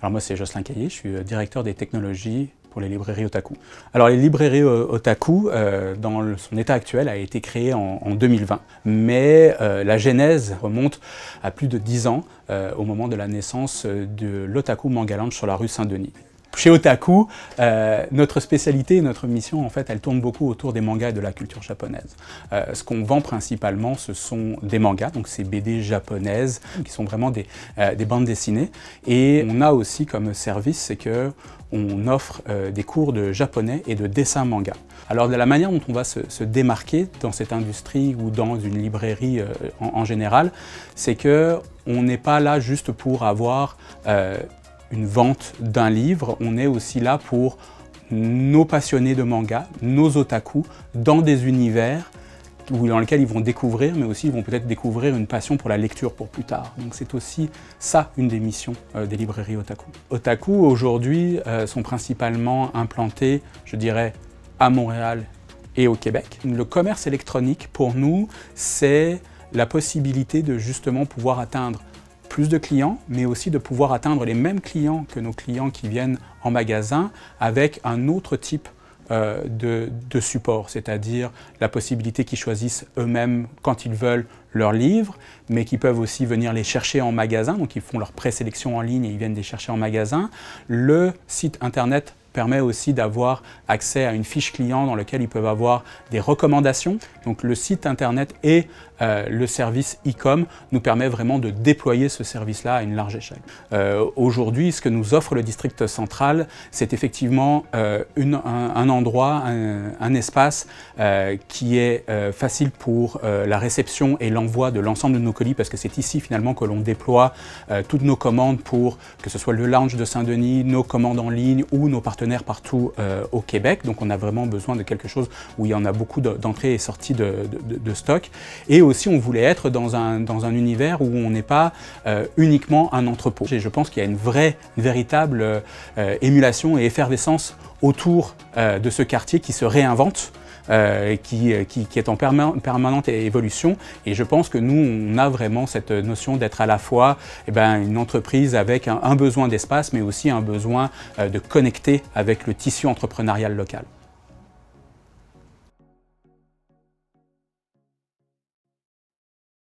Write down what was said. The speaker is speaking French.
Alors moi c'est Jocelyn Caillé, je suis directeur des technologies pour les librairies Otaku. Alors les librairies Otaku, dans son état actuel, a été créée en 2020. Mais la genèse remonte à plus de 10 ans, au moment de la naissance de l'Otaku Manga Lounge sur la rue Saint-Denis. Chez Otaku, notre spécialité, notre mission, en fait, elle tourne beaucoup autour des mangas et de la culture japonaise. Ce qu'on vend principalement, ce sont des mangas, donc ces BD japonaises, qui sont vraiment des bandes dessinées. Et on a aussi comme service, c'est qu'on offre des cours de japonais et de dessin manga. Alors de la manière dont on va se démarquer dans cette industrie ou dans une librairie en général, c'est qu'on n'est pas là juste pour avoir une vente d'un livre, on est aussi là pour nos passionnés de manga, nos otaku, dans des univers dans lesquels ils vont découvrir, mais aussi ils vont peut-être découvrir une passion pour la lecture pour plus tard. Donc c'est aussi ça, une des missions des librairies Otaku. Otaku, aujourd'hui, sont principalement implantés, je dirais, à Montréal et au Québec. Le commerce électronique, pour nous, c'est la possibilité de justement pouvoir atteindre plus de clients, mais aussi de pouvoir atteindre les mêmes clients que nos clients qui viennent en magasin avec un autre type de support, c'est-à-dire la possibilité qu'ils choisissent eux-mêmes quand ils veulent leurs livres, mais qui peuvent aussi venir les chercher en magasin, donc ils font leur présélection en ligne et ils viennent les chercher en magasin. Le site internet permet aussi d'avoir accès à une fiche client dans laquelle ils peuvent avoir des recommandations. Donc le site internet et le service e-com nous permet vraiment de déployer ce service-là à une large échelle. Aujourd'hui, ce que nous offre le district central, c'est effectivement un endroit, un espace qui est facile pour la réception et l'envoi de l'ensemble de nos colis, parce que c'est ici finalement que l'on déploie toutes nos commandes pour que ce soit le lounge de Saint-Denis, nos commandes en ligne ou nos partenaires partout au Québec. Donc on a vraiment besoin de quelque chose où il y en a beaucoup d'entrées et sorties de stock. Et aussi on voulait être dans un univers où on n'est pas uniquement un entrepôt. Et je pense qu'il y a une véritable émulation et effervescence autour de ce quartier qui se réinvente. Qui est en permanente évolution, et je pense que nous, on a vraiment cette notion d'être à la fois une entreprise avec un besoin d'espace, mais aussi un besoin de connecter avec le tissu entrepreneurial local.